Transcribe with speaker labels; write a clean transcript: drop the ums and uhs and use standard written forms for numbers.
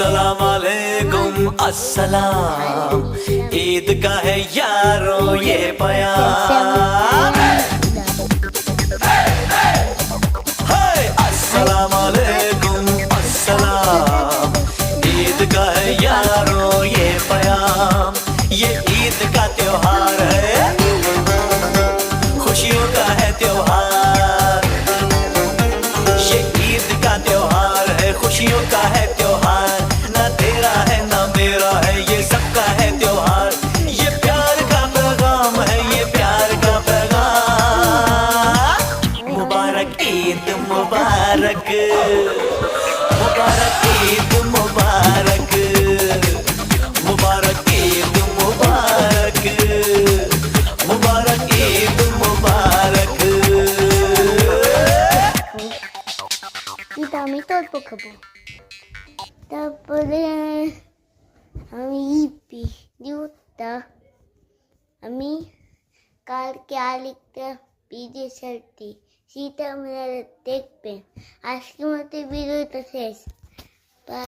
Speaker 1: अस्सलाम वालेकुम अस्सलाम। ईद का है यारो ये प्यार। अस्सलाम वालेकुम अस्सलाम। ईद का है यारो ये प्याम। ये ईद का त्योहार है, खुशियों का है त्योहार। ये ईद का त्योहार है, खुशियों का है त्योहार। ना तेरा है ना मेरा है, ये सबका है त्योहार। ये प्यार का पैगाम है, ये प्यार का पैगाम। मुबारक ईद मुबारक, मुबारक ईद मुबारक, मुबारक ईद मुबारक, मुबारक ईद मुबारक।
Speaker 2: এটা আমি তল্প খাবো, তারপরে আমি ইপি জুতা আমি কালকে আরেকটা ভিডিও ছাড়ছি, সেটা আপনারা দেখবেন। আজকের মতো ভিডিওটা শেষ।